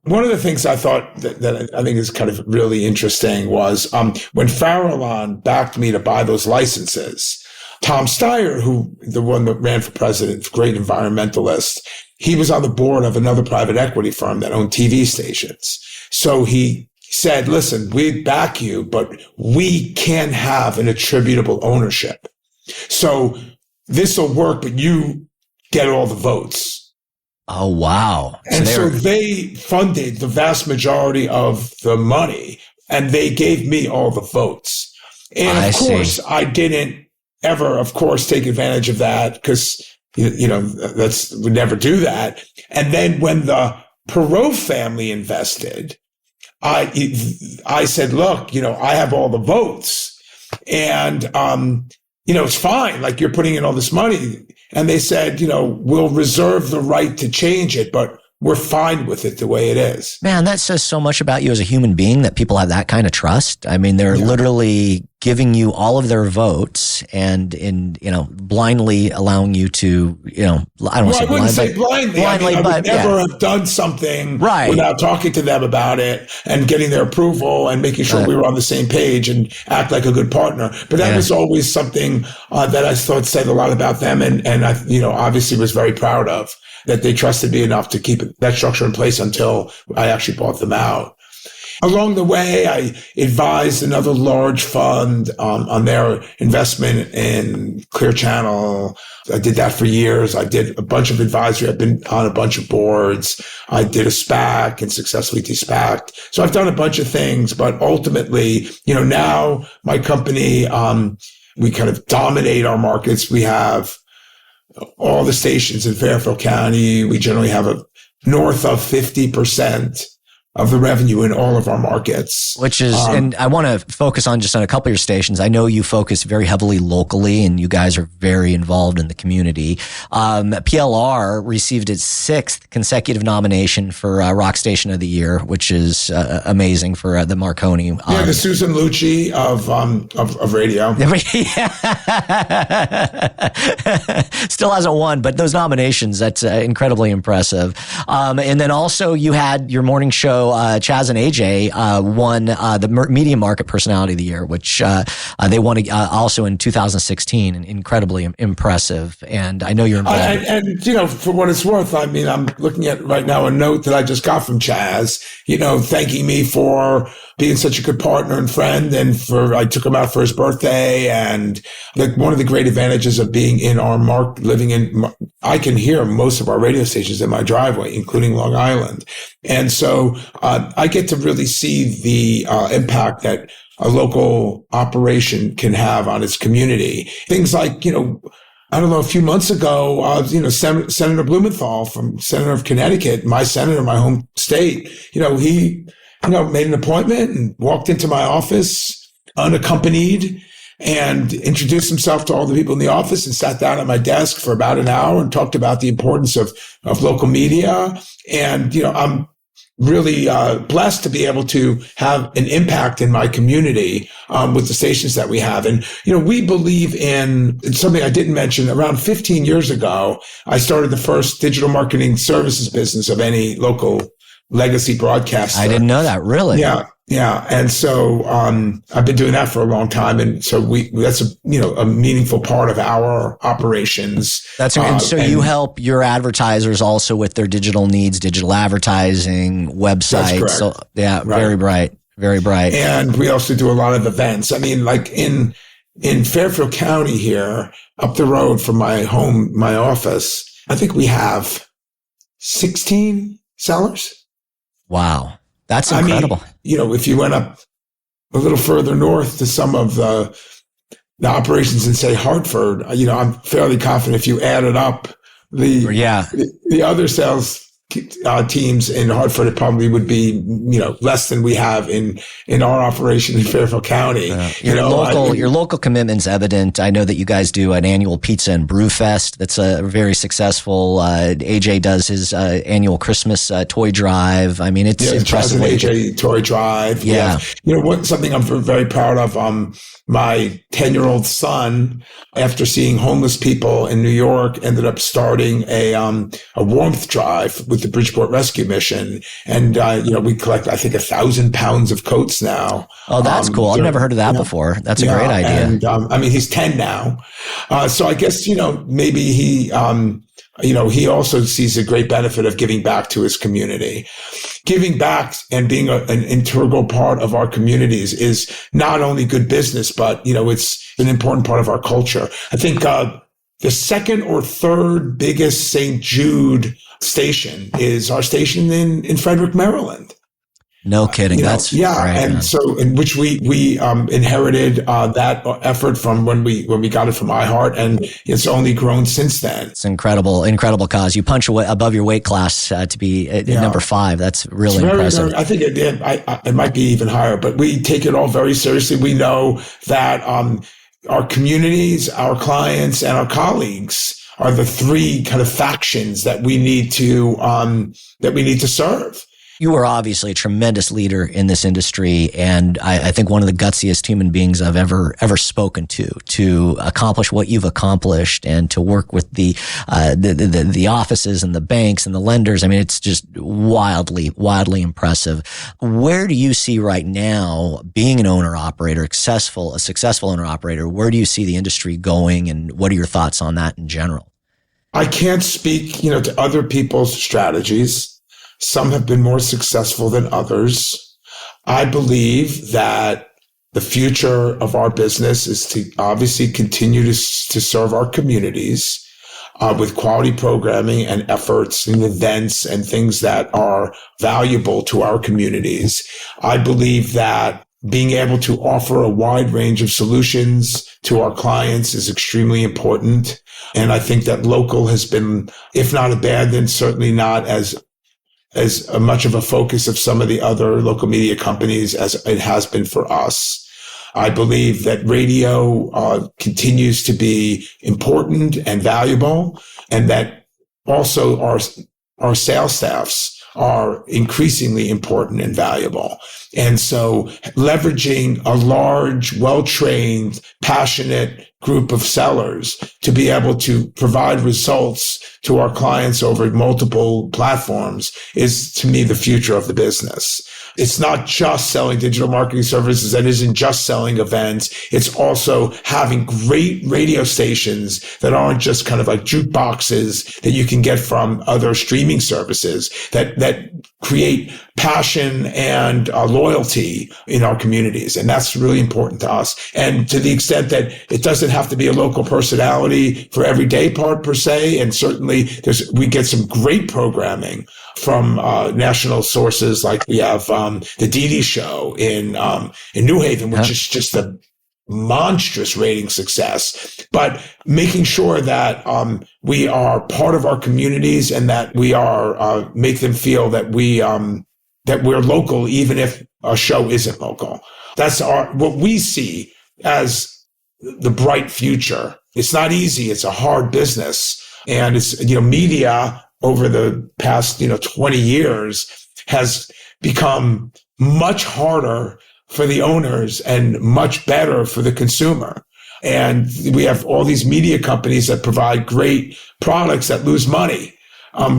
one of the things I thought that I think is kind of really interesting was, when Farallon backed me to buy those licenses, Tom Steyer, the one that ran for president, great environmentalist, he was on the board of another private equity firm that owned TV stations. So he said, listen, we back you, but we can have an attributable ownership. So this will work, but you get all the votes. Oh, wow. And so they funded the vast majority of the money, and they gave me all the votes. And of course, I didn't ever, of course, take advantage of that because, would never do that. And then when the Perot family invested, I said, look, I have all the votes and, it's fine. Like, you're putting in all this money. And they said, we'll reserve the right to change it, but we're fine with it the way it is. Man, that says so much about you as a human being that people have that kind of trust. I mean, they're literally giving you all of their votes and blindly allowing you to, I wouldn't say blindly. I would never have done something without talking to them about it and getting their approval and making sure we were on the same page and act like a good partner. But that was always something that I thought said a lot about them, and I, obviously was very proud of that they trusted me enough to keep that structure in place until I actually bought them out. Along the way, I advised another large fund on their investment in Clear Channel. I did that for years. I did a bunch of advisory. I've been on a bunch of boards. I did a SPAC and successfully de-SPAC'd. So I've done a bunch of things, but ultimately, now my company, we kind of dominate our markets. We have all the stations in Fairfield County. We generally have north of 50% of the revenue in all of our markets. Which is, and I want to focus on just on a couple of your stations. I know you focus very heavily locally and you guys are very involved in the community. PLR received its 6th consecutive nomination for Rock Station of the Year, which is amazing for the Marconi. The Susan Lucci of radio. Still hasn't won, but those nominations, that's incredibly impressive. And then also you had your morning show, Chaz and AJ won the Media Market Personality of the Year, which they won also in 2016, and incredibly impressive. And I know you're involved. And for what it's worth, I mean, I'm looking at right now a note that I just got from Chaz, thanking me for being such a good partner and friend, and I took him out for his birthday. And one of the great advantages of being in our I can hear most of our radio stations in my driveway, including Long Island. And so I get to really see the impact that a local operation can have on its community. Things like, I don't know, a few months ago, Senator Blumenthal from Senator of Connecticut, my senator, my home state, he, made an appointment and walked into my office unaccompanied and introduced himself to all the people in the office and sat down at my desk for about an hour and talked about the importance of local media. And, I'm really blessed to be able to have an impact in my community with the stations that we have. And, we believe in something I didn't mention. Around 15 years ago, I started the first digital marketing services business of any local legacy broadcaster. I didn't know that, really. Yeah. And so I've been doing that for a long time. And so that's a meaningful part of our operations. And so you help your advertisers also with their digital needs, digital advertising, websites. So right. Very bright. Very bright. And we also do a lot of events. I mean, like in Fairfield County here, up the road from my home, my office, I think we have 16 sellers. Wow. That's incredible. I mean, if you went up a little further north to some of the operations in, say, Hartford, I'm fairly confident if you added up the other sales teams in Hartford, it probably would be, less than we have in our operation in Fairfield County. Your local commitment's evident. I know that you guys do an annual pizza and brew fest. That's very successful. AJ does his annual Christmas toy drive. I mean, it's impressive. AJ toy drive. Yeah. Something I'm very proud of. My 10-year-old son, after seeing homeless people in New York, ended up starting a warmth drive with the Bridgeport Rescue Mission. And, we collect, I think, 1,000 pounds of coats now. Oh, that's cool. I've never heard of that before. That's a great idea. And, he's 10 now. So I guess, maybe he also sees a great benefit of giving back to his community. Giving back and being an integral part of our communities is not only good business, but, it's an important part of our culture. I think the second or third biggest St. Jude station is our station in Frederick, Maryland. No kidding. That's great, and man. So in which we inherited that effort from when we got it from iHeart, and it's only grown since then. It's incredible cause. You punch above your weight class to be number 5. That's really impressive. I think it might be even higher, but we take it all very seriously. We know that our communities, our clients, and our colleagues are the 3 kind of factions that we need to serve. You are obviously a tremendous leader in this industry, and I think one of the gutsiest human beings I've ever spoken to accomplish what you've accomplished and to work with the offices and the banks and the lenders. I mean, it's just wildly impressive. Where do you see right now being an owner-operator, a successful owner-operator? Where do you see the industry going, and what are your thoughts on that in general? I can't speak, to other people's strategies. Some have been more successful than others. I believe that the future of our business is to obviously continue to serve our communities with quality programming and efforts and events and things that are valuable to our communities. I believe that being able to offer a wide range of solutions to our clients is extremely important. And I think that local has been, if not abandoned, certainly not as much of a focus of some of the other local media companies as it has been for us. I believe that radio continues to be important and valuable, and that also our sales staffs are increasingly important and valuable. And so leveraging a large, well-trained, passionate group of sellers to be able to provide results to our clients over multiple platforms is, to me, the future of the business. It's not just selling digital marketing services. That isn't just selling events. It's also having great radio stations that aren't just kind of like jukeboxes that you can get from other streaming services that create passion and loyalty in our communities. And that's really important to us. And to the extent that it doesn't have to be a local personality for every day part per se. And certainly we get some great programming from national sources, like we have the Dee Show in New Haven, which is just a monstrous rating success. But making sure that we are part of our communities and that we are make them feel that we're local, even if a show isn't local. That's what we see as the bright future. It's not easy. It's a hard business, and it's media over the past 20 years has become much harder for the owners and much better for the consumer. And we have all these media companies that provide great products that lose money.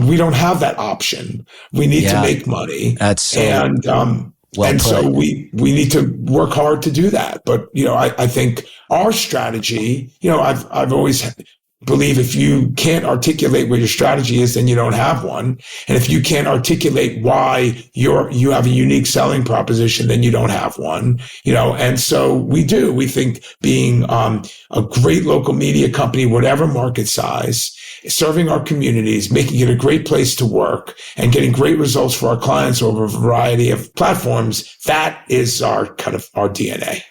We don't have that option. We need to make money. That's so so we need to work hard to do that. But, I think our strategy, I've always believe if you can't articulate what your strategy is, then you don't have one. And if you can't articulate why you have a unique selling proposition, then you don't have one, and so we do. We think being a great local media company, whatever market size, serving our communities, making it a great place to work, and getting great results for our clients over a variety of platforms, that is our DNA.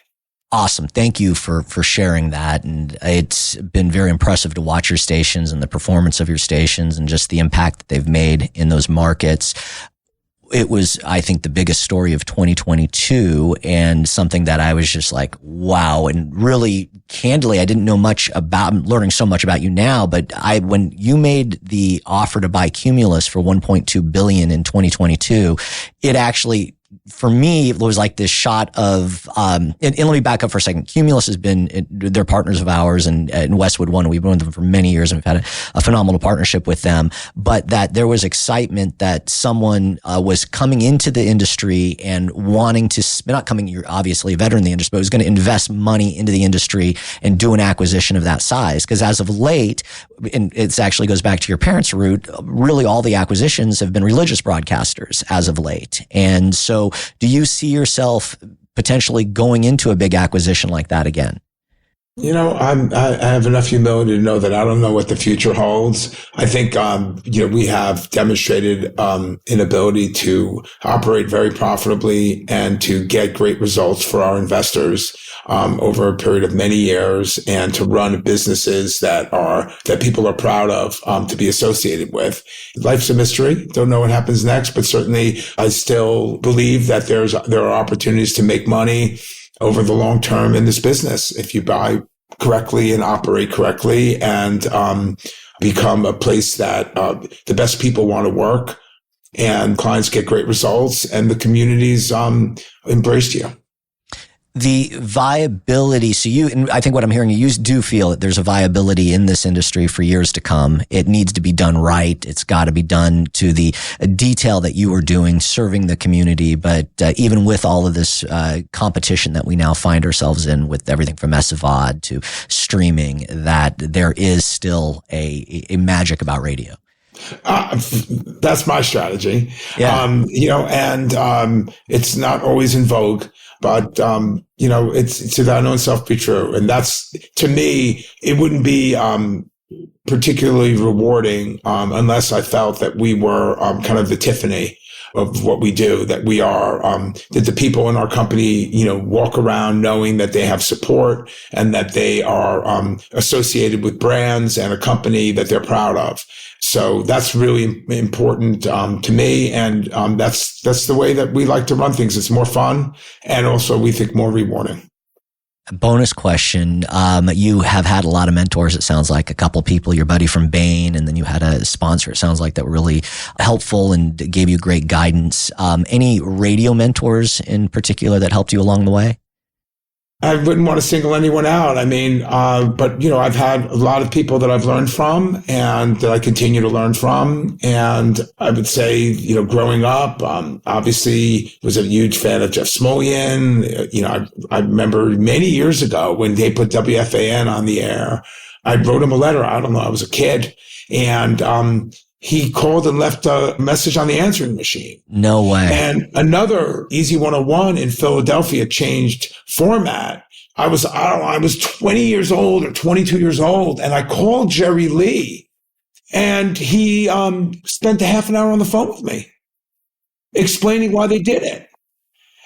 Awesome. Thank you for sharing that. And it's been very impressive to watch your stations and the performance of your stations and just the impact that they've made in those markets. It was, I think, the biggest story of 2022 and something that I was just like, wow. And really candidly, I didn't know much about, I'm learning so much about you now, but when you made the offer to buy Cumulus for $1.2 billion in 2022, it actually, for me, it was like this shot of, and let me back up for a second. Cumulus has been, they're partners of ours and Westwood One. We've been with them for many years and we've had a phenomenal partnership with them. But that there was excitement that someone was coming into the industry and wanting to, not coming, you're obviously a veteran in the industry, but was going to invest money into the industry and do an acquisition of that size. Because as of late, and it actually goes back to your parents' root, really all the acquisitions have been religious broadcasters as of late. And so do you see yourself potentially going into a big acquisition like that again? You know, I have enough humility to know that I don't know what the future holds. I think, we have demonstrated, an ability to operate very profitably and to get great results for our investors, over a period of many years and to run businesses that people are proud of, to be associated with. Life's a mystery. Don't know what happens next, but certainly I still believe that there are opportunities to make money over the long term in this business if you buy correctly and operate correctly and become a place that the best people want to work and clients get great results and the communities embrace you. The viability, so and I think what I'm hearing, you do feel that there's a viability in this industry for years to come. It needs to be done right. It's got to be done to the detail that you are doing, serving the community. But even with all of this competition that we now find ourselves in with everything from SVOD to streaming, that there is still a magic about radio. That's my strategy. Yeah. It's not always in vogue, but, it's to thine own self be true. And that's, to me, it wouldn't be, particularly rewarding, unless I felt that we were, kind of the Tiffany of what we do, that we are, that the people in our company, walk around knowing that they have support and that they are, associated with brands and a company that they're proud of. So that's really important, to me. And, that's the way that we like to run things. It's more fun and also we think more rewarding. Bonus question. You have had a lot of mentors. It sounds like a couple people, your buddy from Bain, and then you had a sponsor. It sounds like that were really helpful and gave you great guidance. Any radio mentors in particular that helped you along the way? I wouldn't want to single anyone out. I mean, but I've had a lot of people that I've learned from and that I continue to learn from. And I would say, growing up, obviously was a huge fan of Jeff Smolian. I remember many years ago when they put WFAN on the air, I wrote him a letter. I don't know. I was a kid and, he called and left a message on the answering machine. No way. And another Easy 101 in Philadelphia changed format. I was 20 years old or 22 years old. And I called Jerry Lee and he, spent a half an hour on the phone with me explaining why they did it.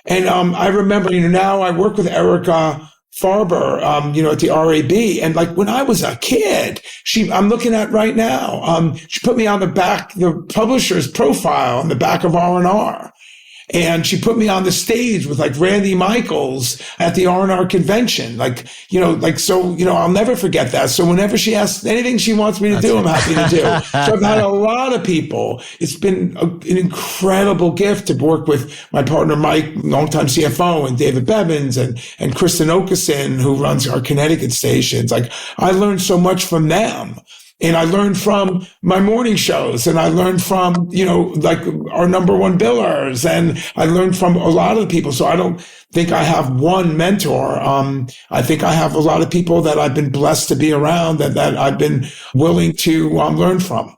And, I remember, now I work with Erica Farber, at the RAB. And like when I was a kid, I'm looking at right now, she put me on the publisher's profile on the back of R&R. And she put me on the stage with like Randy Michaels at the R&R convention. I'll never forget that. So whenever she asks anything she wants me to do, I'm happy to do. So I've had a lot of people. It's been an incredible gift to work with my partner, Mike, longtime CFO, and David Bevins and Kristen Okeson, who runs our Connecticut stations. Like I learned so much from them. And I learned from my morning shows and I learned from, our number one billers and I learned from a lot of the people. So I don't think I have one mentor. I think I have a lot of people that I've been blessed to be around that I've been willing to learn from.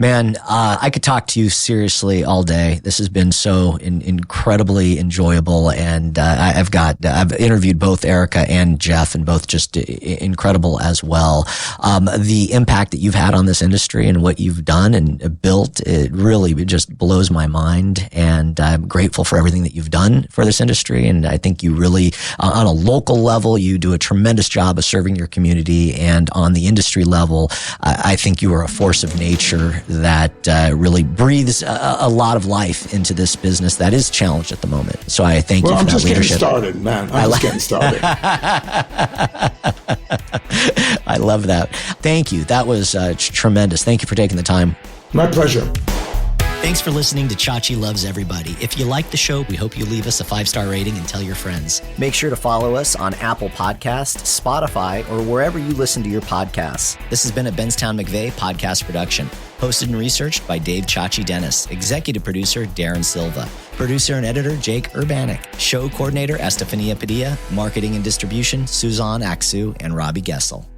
Man, I could talk to you seriously all day. This has been so incredibly enjoyable, and I've interviewed both Erica and Jeff, and both just incredible as well. The impact that you've had on this industry and what you've done and built, it really just blows my mind, and I'm grateful for everything that you've done for this industry. And I think you really, on a local level, you do a tremendous job of serving your community, and on the industry level, I think you are a force of nature that really breathes a lot of life into this business that is challenged at the moment. So I thank you for that leadership. Well, I'm just getting started, man. I'm just getting started. I love that. Thank you. That was tremendous. Thank you for taking the time. My pleasure. Thanks for listening to Chachi Loves Everybody. If you like the show, we hope you leave us a 5-star rating and tell your friends. Make sure to follow us on Apple Podcasts, Spotify, or wherever you listen to your podcasts. This has been a Benztown McVeigh podcast production. Hosted and researched by Dave Chachi Dennis. Executive producer, Darren Silva. Producer and editor, Jake Urbanik. Show coordinator, Estefania Padilla. Marketing and distribution, Suzanne Aksu and Robbie Gessel.